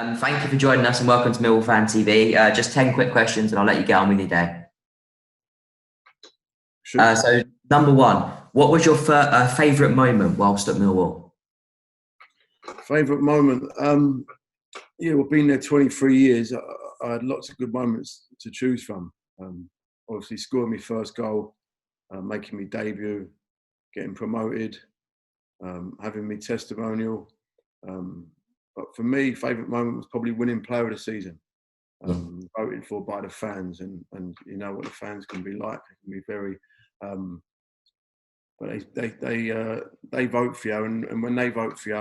Thank you for joining us and welcome to Millwall Fan TV. Just 10 quick questions and I'll let you get on with your day. Sure. So, number one, what was your favourite moment whilst at Millwall? Favourite moment? We've been there 23 years. I had lots of good moments to choose from. Obviously, scoring my first goal, making my debut, getting promoted, having my testimonial. But for me, favourite moment was probably winning Player of the Season. Voted for by the fans, and you know what the fans can be like. They can be very, but they vote for you, and when they vote for you,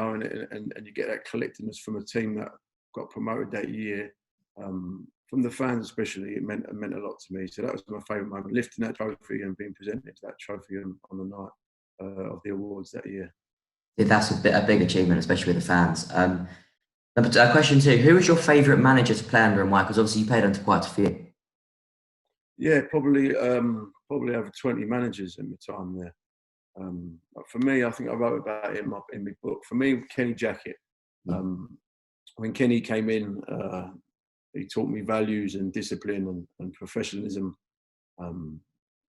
and you get that collectedness from a team that got promoted that year, from the fans especially, it meant a lot to me. So that was my favourite moment, lifting that trophy and being presented to that trophy on the night of the awards that year. Yeah, that's a big achievement, especially with the fans. Question two, who was your favourite manager to play under and why? Because obviously you played under quite a few. Yeah, probably over 20 managers in my time there. But for me, I think I wrote about him up in my book. For me, Kenny Jackett. When Kenny came in, he taught me values and discipline and professionalism.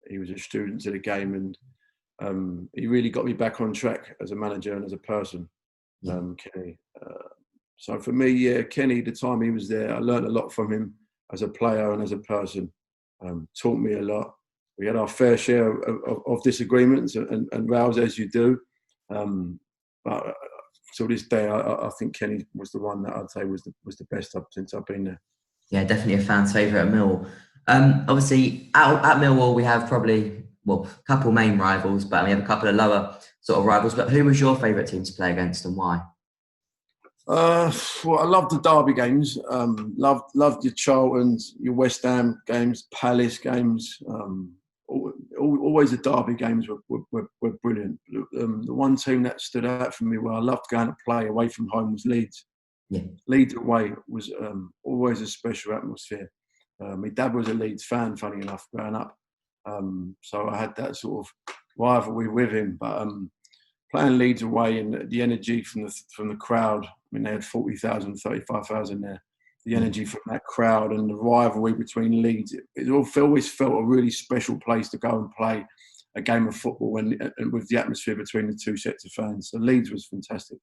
He was a student to the game, and he really got me back on track as a manager and as a person. Kenny. So for me, yeah, Kenny, the time he was there, I learned a lot from him as a player and as a person. Taught me a lot. We had our fair share of disagreements and rows, as you do. But to this day, I think Kenny was the one that I'd say was the best since I've been there. Yeah, definitely a fan's favourite at Millwall. Obviously, at Millwall, we have probably, a couple main rivals, but we have a couple of lower sort of rivals. But who was your favourite team to play against and why? Well, I loved the derby games. Loved your Charltons, your West Ham games, Palace games. Always the derby games were brilliant. The one team that stood out for me where I loved going to play away from home was Leeds. Yeah. Leeds away was always a special atmosphere. My dad was a Leeds fan, funny enough, growing up. So I had that sort of rivalry with him. But playing Leeds away and the energy from the crowd, I mean, they had 40,000, 35,000 there. The energy from that crowd and the rivalry between Leeds, it always felt a really special place to go and play a game of football and with the atmosphere between the two sets of fans. So Leeds was fantastic.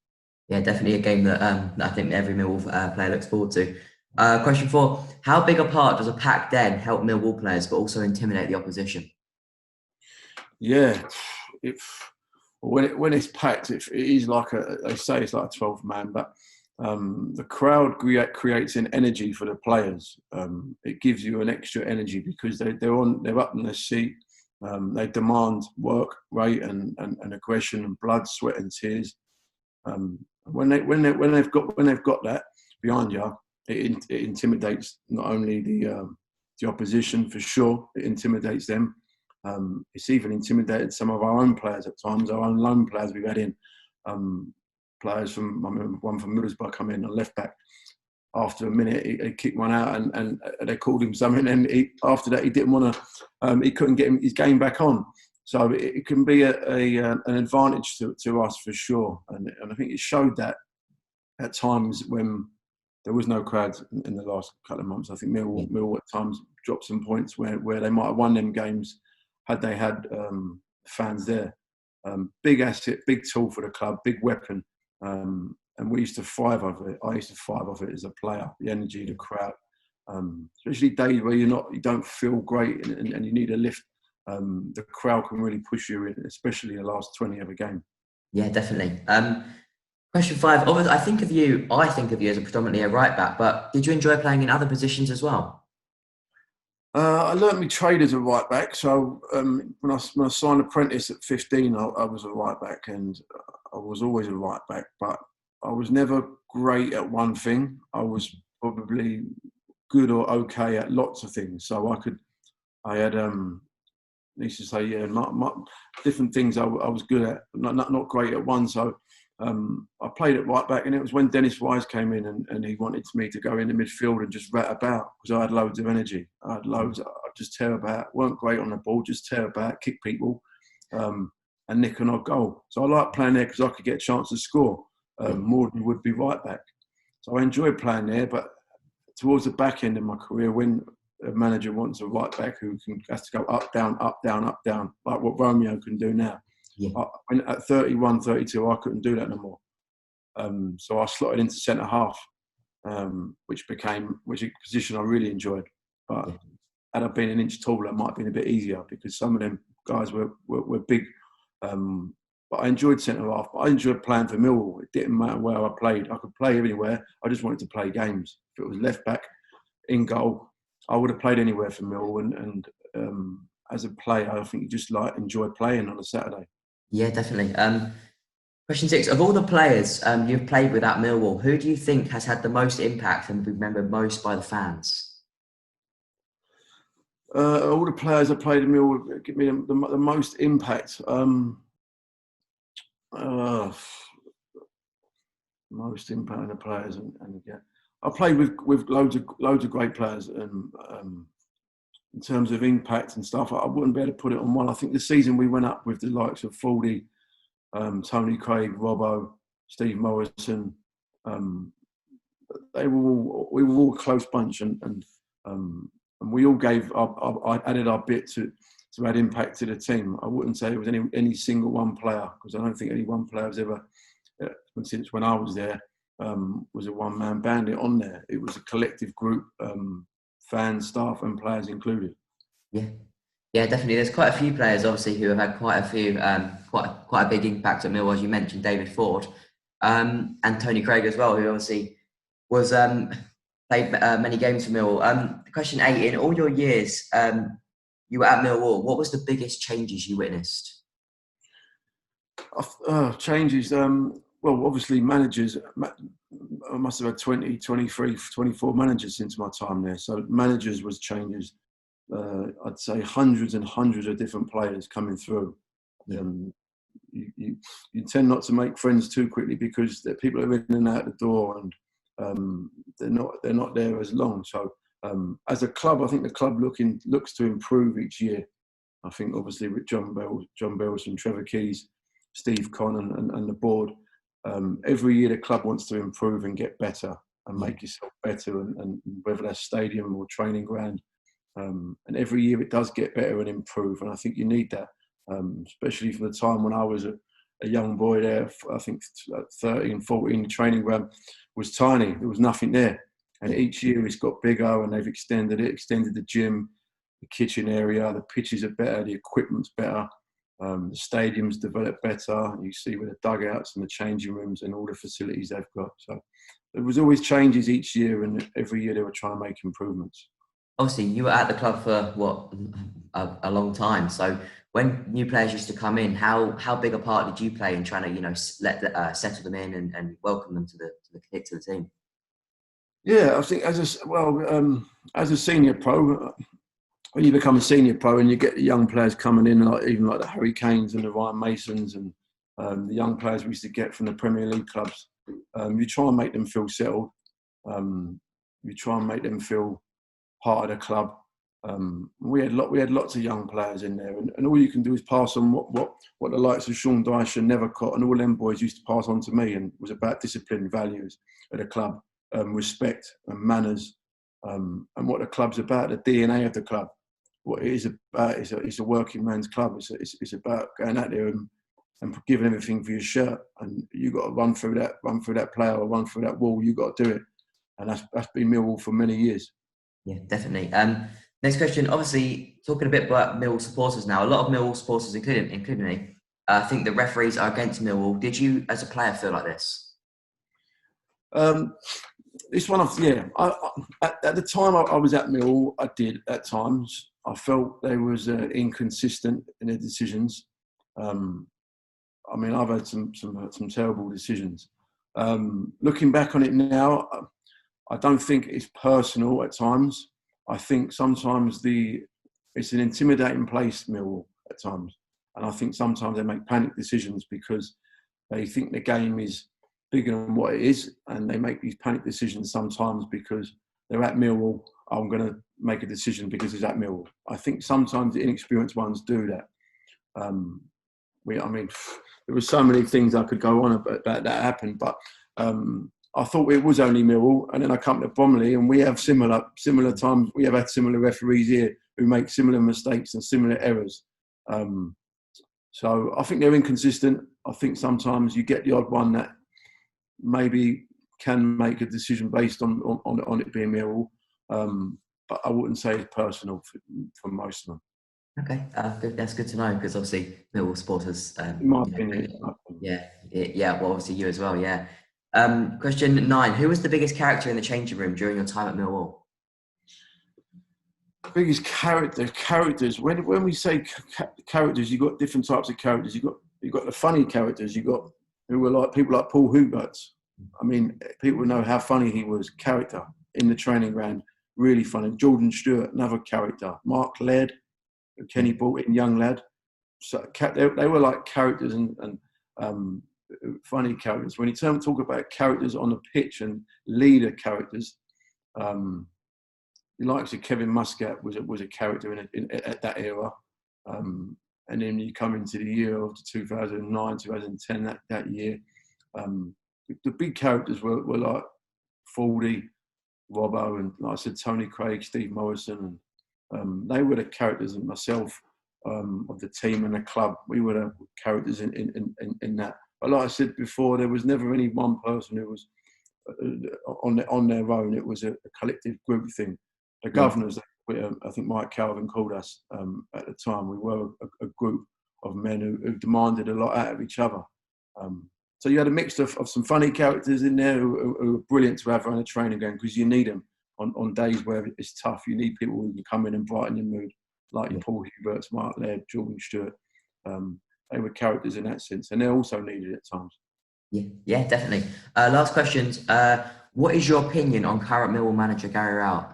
Yeah, definitely a game that I think every Millwall player looks forward to. Question four, how big a part does a packed den help Millwall players but also intimidate the opposition? Yeah, when it's packed, it is like they say it's like a 12-man, but the crowd creates an energy for the players. It gives you an extra energy because they're up in their seat. They demand work rate and aggression and blood, sweat and tears. When they've got that behind you, it intimidates not only the opposition for sure. It intimidates them. It's even intimidated some of our own players at times. Our own loan players we've had in. Players from, I remember one from Middlesbrough come in on left back. After a minute, he kicked one out and they called him something. And after that, he didn't want to. He couldn't get his game back on. So it can be an advantage to us for sure. And I think it showed that at times when there was no crowds in the last couple of months. I think Millwall at times dropped some points where they might have won them games had they had fans there. Big asset, big tool for the club, big weapon. And we used to thrive over it. I used to thrive over it as a player, the energy, the crowd. Especially days where you don't feel great and you need a lift. The crowd can really push you in, especially the last 20 of a game. Yeah, definitely. Question five, obviously, I think of you as a predominantly a right back, but did you enjoy playing in other positions as well? I learnt my trade as a right back. So when I signed apprentice at 15, I was a right back, and I was always a right back. But I was never great at one thing. I was probably good or okay at lots of things. So I had used to say, my different things I was good at, not great at one. So I played at right back, and it was when Dennis Wise came in and he wanted me to go in the midfield and just rat about because I had loads of energy. I'd just tear about. Weren't great on the ball, just tear about, kick people, and nick an odd goal. So I liked playing there because I could get a chance to score more than you would be right back. So I enjoyed playing there. But towards the back end of my career, when a manager wants a right back who has to go up, down, up, down, up, down, like what Romeo can do now. Yeah. At 31, 32, I couldn't do that no more. So I slotted into centre half, which is a position I really enjoyed. But had I been an inch taller, it might have been a bit easier because some of them guys were big. But I enjoyed centre half. But I enjoyed playing for Millwall. It didn't matter where I played. I could play anywhere. I just wanted to play games. If it was left back, in goal, I would have played anywhere for Millwall. And as a player, I think you just enjoy playing on a Saturday. Yeah, definitely. Question 6: of all the players you've played with at Millwall, who do you think has had the most impact and remembered most by the fans? All the players I played in Millwall give me the most impact. Most impact on the players, and yeah, I played with loads of great players, and in terms of impact and stuff, I wouldn't be able to put it on one. I think the season we went up with the likes of Fordy, Tony Craig, Robbo, Steve Morrison, we were all a close bunch, and we all gave I added our bit to add impact to the team. I wouldn't say it was any single one player, because I don't think any one player has ever, since when I was there, was a one-man bandit on there. It was a collective group, fans, staff and players included. Yeah, definitely. There's quite a few players, obviously, who have had quite a few, quite a big impact at Millwall, as you mentioned, David Ford, and Tony Craig as well, who obviously was played many games for Millwall. Question 8: in all your years you were at Millwall, what was the biggest changes you witnessed? Changes. Well, obviously managers. I must have had 20, 23, 24 managers since my time there. So managers was changes. I'd say hundreds and hundreds of different players coming through. You tend not to make friends too quickly because the people are in and out the door, and they're not there as long. So as a club, I think the club looks to improve each year. I think obviously with John Bells and Trevor Keys, Steve Conn and the board, every year the club wants to improve and get better and make yourself better, and whether that's stadium or training ground. And every year it does get better and improve, and I think you need that, especially from the time when I was a young boy there. I think 13, 14, the training ground was tiny. There was nothing there. And each year it's got bigger, and they've extended the gym, the kitchen area, the pitches are better, the equipment's better, the stadium's developed better. You see with the dugouts and the changing rooms and all the facilities they've got. So there was always changes each year, and every year they were trying to make improvements. Obviously, you were at the club for a long time. So when new players used to come in, how big a part did you play in trying to settle them in and welcome them to the team? Yeah, I think as a senior pro, when you become a senior pro and you get the young players coming in, like the Harry Kanes and the Ryan Masons and the young players we used to get from the Premier League clubs, you try and make them feel settled. You try and make them feel part of the club. We had lots of young players in there, and all you can do is pass on what the likes of Sean Dyche and Nethercott and all them boys used to pass on to me, and it was about discipline, values at the club, respect and manners, and what the club's about, the DNA of the club. What it is about it's a working man's club. It's about going out there and giving everything for your shirt, and you got to run through that player or run through that wall. You got to do it, and that's been Millwall for many years. Yeah, definitely. Next question. Obviously, talking a bit about Millwall supporters now. A lot of Millwall supporters, including me, think the referees are against Millwall. Did you, as a player, feel like this? This one, at the time I was at Millwall, I did at times. I felt they was inconsistent in their decisions. I've had some terrible decisions. Looking back on it now, I don't think it's personal at times. I think sometimes it's an intimidating place, Millwall, at times. And I think sometimes they make panic decisions because they think the game is bigger than what it is, and they make these panic decisions sometimes because they're at Millwall. I'm going to make a decision because it's at Millwall. I think sometimes the inexperienced ones do that. There were so many things I could go on about that happened, but I thought it was only Millwall, and then I come to Bromley, and we have similar times. We have had similar referees here who make similar mistakes and similar errors. So I think they're inconsistent. I think sometimes you get the odd one that maybe can make a decision based on it being Millwall, but I wouldn't say it's personal for most of them. Okay, good. That's good to know, because obviously Millwall supporters, In my opinion. yeah. Well, obviously you as well, yeah. Question 9: who was the biggest character in the changing room during your time at Millwall? Biggest characters. When we say characters, you've got different types of characters. You've got the funny characters. You've got who were like people like Paul Hubert. I mean, people know how funny he was. Character in the training ground, really funny. Jordan Stewart, another character. Mark Laird, who Kenny brought in, young lad. So they were like characters and funny characters. When you talk about characters on the pitch and leader characters, the likes of Kevin Muscat was a character at that era. And then you come into the year of 2009, 2010, that year. The big characters were like Fordy, Robbo, and like I said, Tony Craig, Steve Morrison, and they were the characters, and myself, of the team and the club. We were the characters in that. But like I said before, there was never any one person who was on their own. It was a collective group thing. The governors, I think Mike Calvin called us at the time. We were a group of men who demanded a lot out of each other. So you had a mix of some funny characters in there who were brilliant to have around a training ground, because you need them on days where it's tough. You need people who can come in and brighten your mood, like your Paul Huberts, Mark Laird, Jordan Stewart. They were characters in that sense, and they're also needed at times. Yeah, definitely. Last questions. What is your opinion on current Millwall manager Gary Rowett?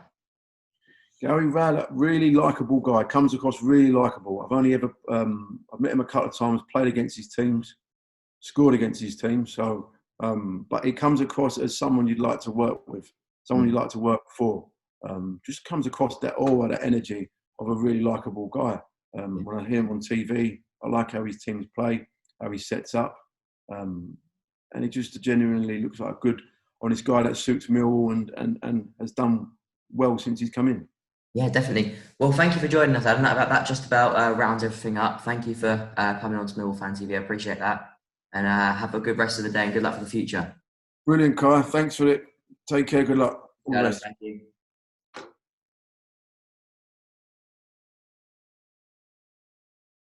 Gary Rowett, really likeable guy, comes across really likeable. I've only ever I've met him a couple of times, played against his teams, scored against his team. So, but he comes across as someone you'd like to work with, someone you'd like to work for. Just comes across that aura, that energy of a really likeable guy. When I hear him on TV, I like how his teams play, how he sets up, and he just genuinely looks like a good, honest guy that suits Millwall and has done well since he's come in. Yeah, definitely. Well, thank you for joining us, Adam. That just about rounds everything up. Thank you for coming on to Millwall Fan TV. I appreciate that. And have a good rest of the day, and good luck for the future. Brilliant, Kai. Thanks for it. Take care. Good luck. All the best. Thank you.